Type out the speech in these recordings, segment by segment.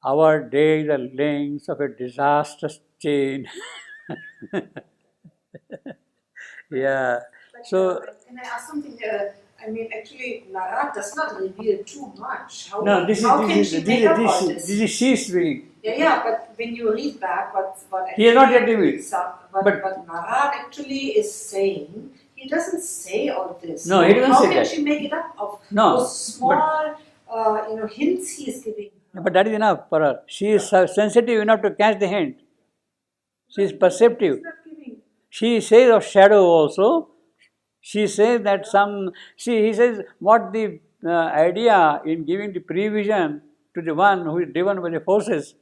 our days are links of a disastrous chain. Yeah. But So can I ask something? I mean, actually, Nara does not reveal too much. How, no, how can she make up all this is she's doing. Yeah, but when you read back what He has not yet revealed. what Nara actually is saying, he doesn't say all this. No, he doesn't How say can that. she make it up of No, those small, hints he is giving? But that is enough for her. She is sensitive enough to catch the hint. She is perceptive. He's not giving. She says of shadow also. She says that he says what the idea in giving the prevision to the one who is driven by the forces.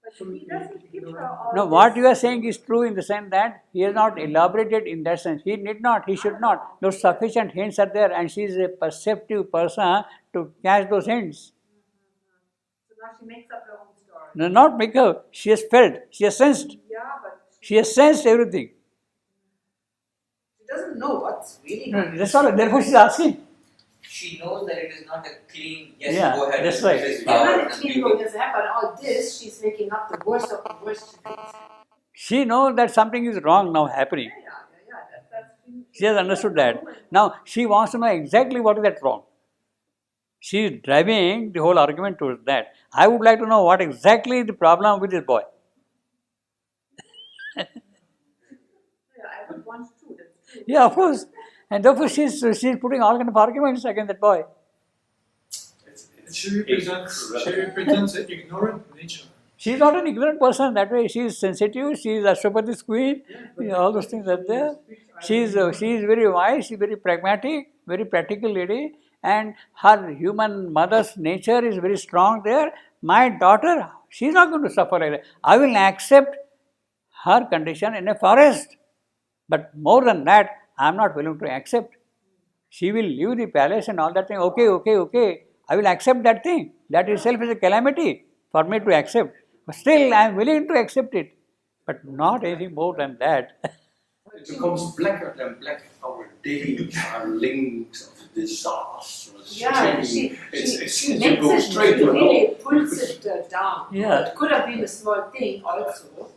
But he doesn't give her all No, this. what you are saying is true in the sense that he has not elaborated in that sense. He need not, he should not. Those sufficient hints are there, and she is a perceptive person to catch those hints. So now she makes up her own story. No, not make her. She has felt, she has sensed. Yeah, but She has sensed everything. she doesn't know what's really No, happening. that's all. Therefore, she is asking. She knows that it is not a clean, yes, Yeah, go ahead. that's right. This is Yeah, power not and actually you what will- has happened. All this, she's making up the worst of the worst things. She knows that something is wrong now happening. That's She has understood that. Now, she wants to know exactly what is that wrong. She is driving the whole argument towards that. I would like to know what exactly is the problem with this boy. Yeah, I would want to. That's true. Yeah, of course. And therefore, she's putting all kind of arguments against that boy. She represents an ignorant nature. She is not an ignorant person that way. She is sensitive. She is Ashwapati's queen. All those things are there. She is very wise. She is very pragmatic, very practical lady, and her human mother's nature is very strong there. My daughter, she is not going to suffer like that. I will accept her condition in a forest, but more than that, I am not willing to accept. She will leave the palace and all that thing. Okay. I will accept that thing. That itself is a calamity for me to accept. But still, I am willing to accept it. But not anything more than that. It becomes blacker than black. Our days are links of disastrous Yeah, chain. she It makes goes it, straight she to really hell. pulls it down. Yeah. It could have been a small thing also.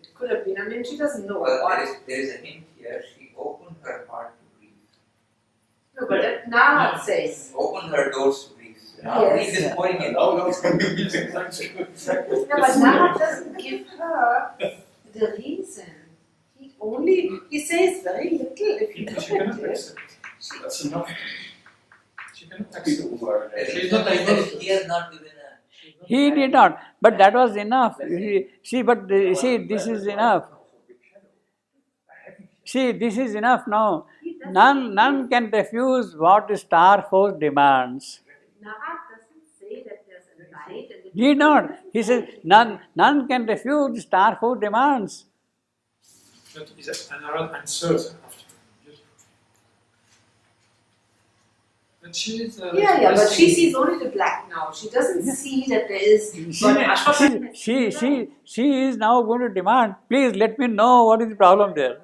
It could have been, I mean, she doesn't know Well, what. there is a hint here. She opened her heart to grief. No, but that now it says. Opened her doors to grief. Yes. Grief is pouring in. No, no. Yeah, but Nara doesn't give her the reason. He says very little if you She look cannot at it. accept. That's enough. She cannot accept. She's not he has not given a. He did not. But that was enough. This is enough. See, this is enough now. None can refuse what the star force demands. Nara doesn't say that there's a light and He did not. He says, none can refuse the star force demands. That is another answer after. But she is. but she sees only the black now. She doesn't see that there is. But Ashwapati She is now going to demand, please let me know what is the problem there.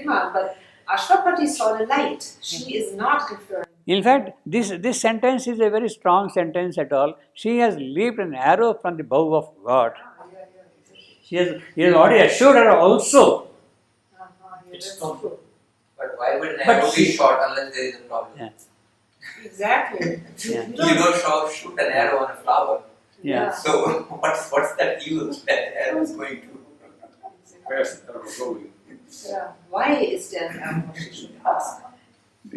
But Ashwapati saw the light. She is not referring. In fact, this sentence is a very strong sentence at all. She has leaped an arrow from the bow of God. He has already assured her also. It's not. But why would an But arrow be she- shot unless there is a problem? Yeah. Exactly. Yeah. You don't shoot an arrow on a flower. Yeah. So what's that use that arrow is going to? Where's the arrow going? Yeah. Why is there an arrow? She should ask.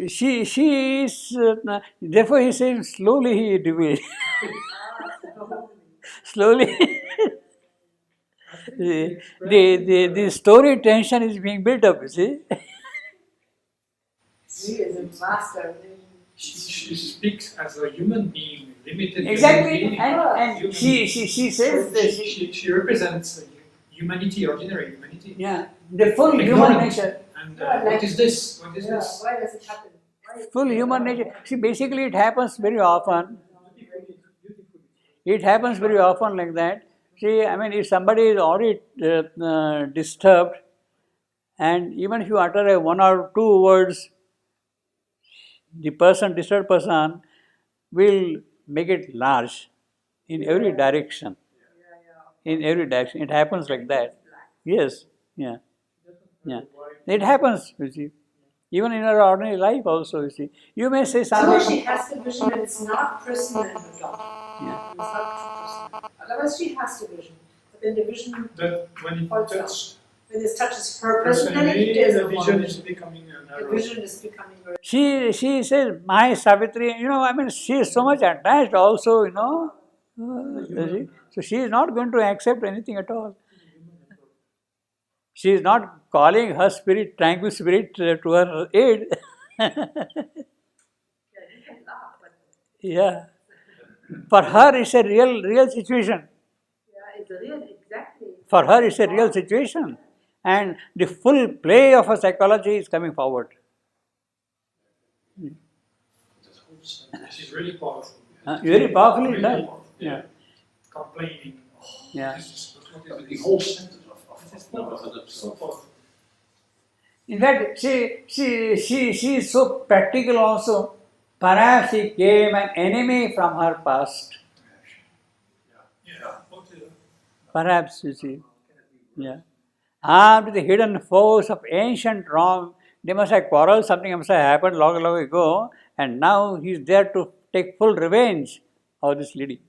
She is, therefore he says, slowly he revealed. Slowly. the story tension is being built up, you see. She is a master. She speaks as a human being, limited. Exactly. Human being. And she says that She represents humanity, ordinary humanity. yeah, the full human Ignorant. nature. And Yeah, what is this? What is Yeah. this? Why does it happen? Full human nature. See, basically it happens very often. It happens very often like that. See, I mean, if somebody is already disturbed, and even if you utter a one or two words, the disturbed person, will make it large. in every direction. In every direction. It happens like that. Yes. Yeah. Yeah. It happens, you see. Even in our ordinary life also, you see. You may say So something. she has the vision and it's not personal in her dog. Yeah. It's not personal. Otherwise she has the vision. But then the vision, That when it falls touches when it touches her personality, personally, there's the no more vision is vision. becoming The narrow. vision is becoming very... She says, my Savitri, she is so much attached also, you see. So she is not going to accept anything at all. She is not calling her spirit, tranquil spirit, to her aid. Yeah. For her, it's a real situation. Yeah, it's a real, exactly. For her, it's a real situation. And the full play of her psychology is coming forward. She's really powerful. Very powerfully Really done. powerful. Yeah. Complaining. Yeah. The whole sentence So powerful. In fact, she is so practical also. Perhaps she came an enemy from her past. Yeah. Okay. Perhaps, you see. Yeah. Armed with the hidden force of ancient wrong, they must have quarreled, something must have happened long ago, and now he is there to take full revenge of this lady.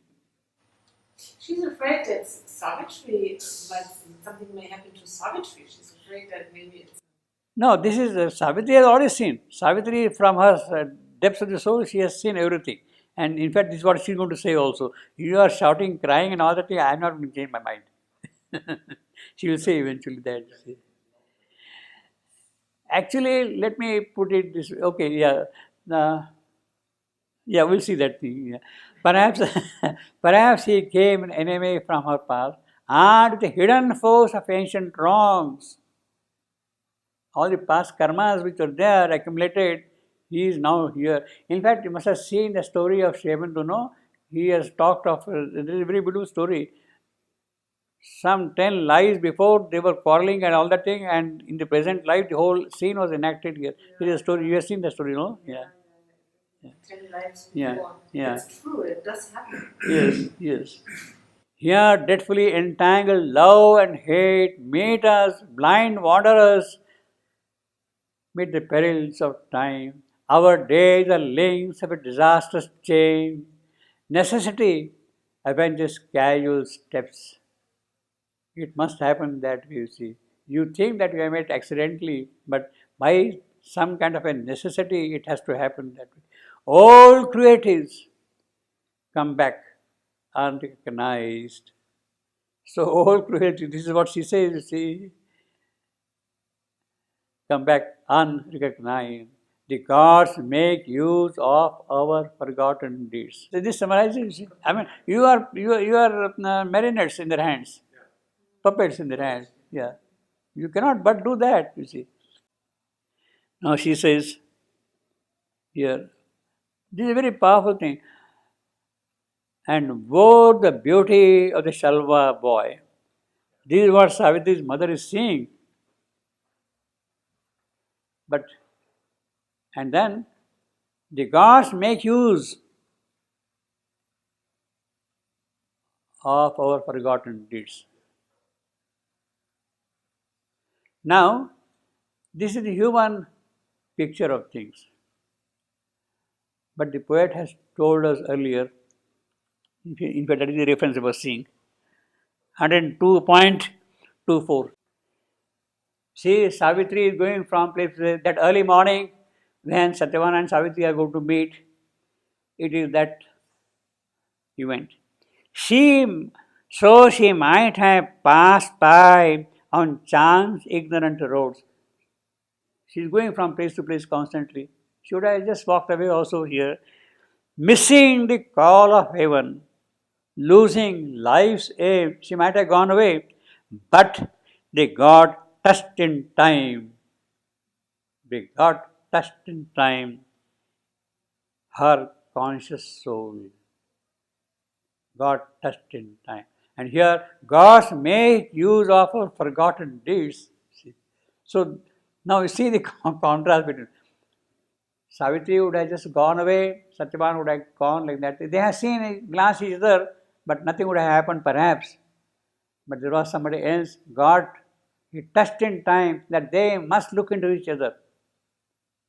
She's afraid that Savitri, like something may happen to Savitri. She's afraid that maybe it's... No, this is, Savitri has already seen. Savitri, from her depths of the soul, she has seen everything. And in fact, this is what she is going to say also. You are shouting, crying and all that thing, I am not going to change my mind. She will say eventually that. Actually, let me put it this way. Okay, yeah. Yeah, we'll see that thing. Yeah. Perhaps, perhaps he came an enemy from her past, and with the hidden force of ancient wrongs. All the past karmas which were there accumulated, he is now here. In fact, you must have seen the story of Shemantu. He has talked of, it is a very beautiful story. Some 10 lives before they were quarreling and all that thing, and in the present life, the whole scene was enacted here. Here is a story, you have seen the story, no? Yeah. 10 lives Yeah, before. yeah. It's true, it does happen. Yes, yes. Here, dreadfully entangled love and hate meet us, blind wanderers, meet the perils of time. Our days are links of a disastrous chain. Necessity avenges casual steps. It must happen that way, you see. You think that you have met accidentally, but by some kind of a necessity, it has to happen that way. All creatives come back unrecognized. So all cruelty, this is what she says, you see, come back unrecognized. The gods make use of our forgotten deeds. So this summarizes, you see. You are marionettes in their hands, puppets in their hands. Yeah, you cannot but do that, you see. Now she says here, this is a very powerful thing. And wore the beauty of the Shalva boy. This is what Savitri's mother is seeing. But, and then the gods make use of our forgotten deeds. Now, this is the human picture of things. But the poet has told us earlier, in fact, that is the reference I was seeing, 102.24. See, Savitri is going from place to place. That early morning when Satyavana and Savitri are going to meet, it is that event. So she might have passed by on chance ignorant roads. She is going from place to place constantly. Should I just walked away also here, missing the call of heaven, losing life's aim? She might have gone away, but the God touched in time. The God touched in time her conscious soul. God touched in time. And here, gods make use of our forgotten deeds. See? So, now you see the contrast between Savitri would have just gone away, Satyavan would have gone like that. They have seen, glanced each other, but nothing would have happened perhaps. But there was somebody else, God, He touched in time that they must look into each other.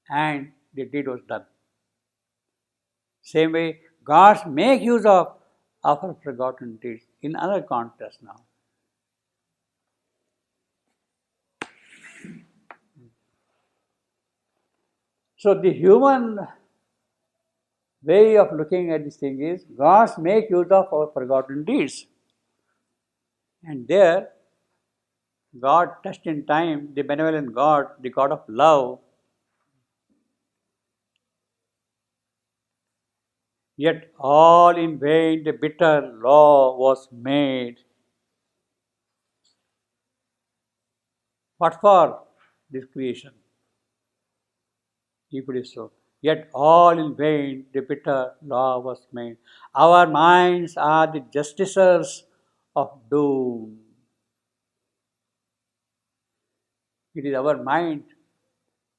And the deed was done. Same way, gods make use of our forgotten deeds in other context now. So the human way of looking at this thing is, gods make use of our forgotten deeds. And there, God touched in time, the benevolent God, the God of love, yet all in vain the bitter law was made. What for? This creation. If it is so. Yet all in vain the bitter law was made. Our minds are the justicers of doom. It is our mind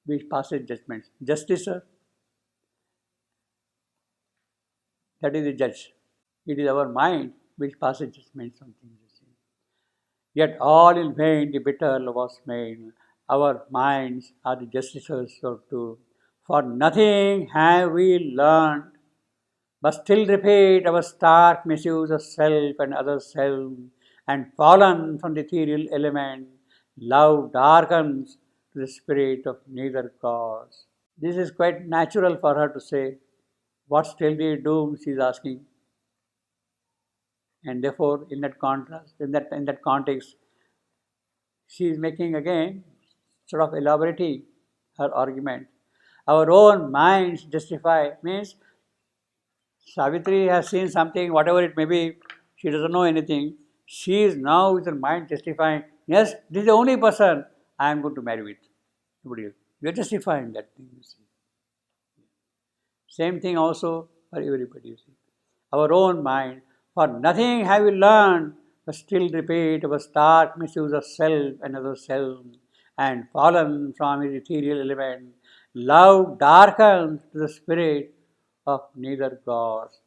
which passes judgments. Justicer, that is the judge. It is our mind which passes judgments on things. Yet all in vain the bitter law was made. Our minds are the justicers of doom. For nothing have we learned, but still repeat our stark misuse of self and other self, and fallen from the ethereal element, love darkens to the spirit of neither cause. This is quite natural for her to say. What still do you do? She is asking. And therefore, in that contrast, in that context, she is making again sort of elaborating her argument. Our own minds justify means Savitri has seen something, whatever it may be, she doesn't know anything. She is now with her mind justifying, yes, this is the only person I am going to marry with. Nobody else. We are justifying that thing, you see. Same thing also for everybody, you see. Our own mind, for nothing have we learned, but still repeat our stark misuse of self and other self, and fallen from his ethereal element, love darkens to the spirit of neither gods.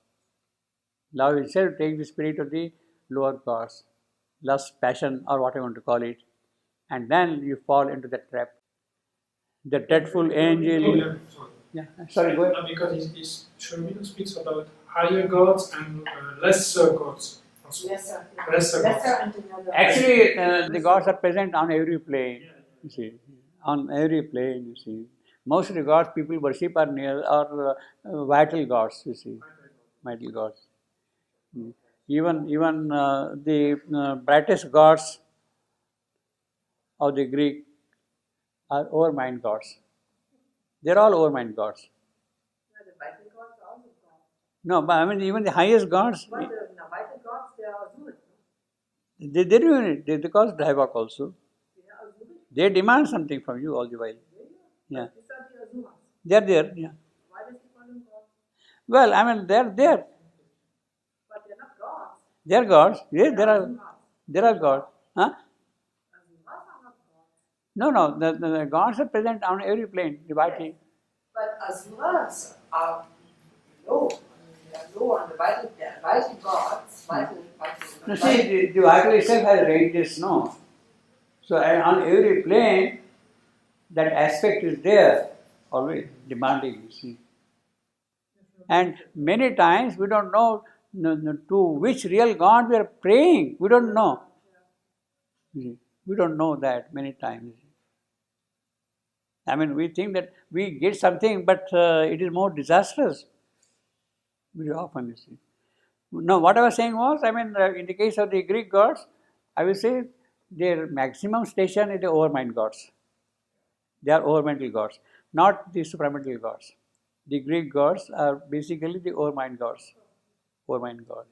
Love itself takes the spirit of the lower gods, lust, passion, or what I want to call it, and then you fall into that trap. The dreadful angel. Yeah, sorry. Yeah, sorry, go ahead. Because Sherwin speaks about higher gods and lesser gods. Also. Lesser. Lesser gods. And another. Actually, the gods are present on every plane. You see, on every plane. You see, most of the gods people worship are vital gods. You see, vital gods. Even the brightest gods of the Greek are overmind gods. They're all overmind gods. The vital gods are also gods. No, but I mean even the highest gods, But the vital gods, they are Azure. they do it. They cause havoc also. They are Azure. They demand something from you all the while. Yeah, These are the Azuras. they're there. Yeah. Why does he call them gods? Well, I mean they're there. But they're not gods. They're gods. Yes, Azuras. there are gods. Huh? Azuras are not gods. No. The gods are present on every plane. The vital. But Azuras are low. They are low on the vital gods. No, see, the vital itself has ranges, no. So on every plane, that aspect is there, always demanding, you see. And many times we don't know to which real God we are praying. We don't know. We don't know that many times. I mean, we think that we get something, but it is more disastrous. Very often, you see. Now, what I was saying was, I mean, in the case of the Greek gods, I will say their maximum station is the overmind gods. They are overmental gods, not the supramental gods. The Greek gods are basically the overmind gods. Overmind gods.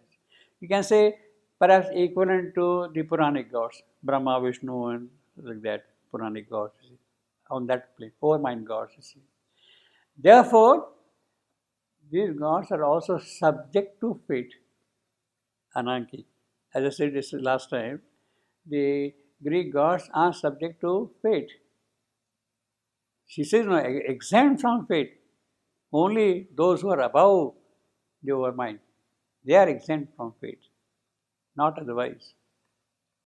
You can say perhaps equivalent to the Puranic gods, Brahma, Vishnu, and like that, Puranic gods, you see, on that plane, overmind gods, you see. Therefore, these gods are also subject to fate, anarchy. As I said this last time, the Greek gods are subject to fate. She says, no, exempt from fate. Only those who are above the overmind, they are exempt from fate. not otherwise.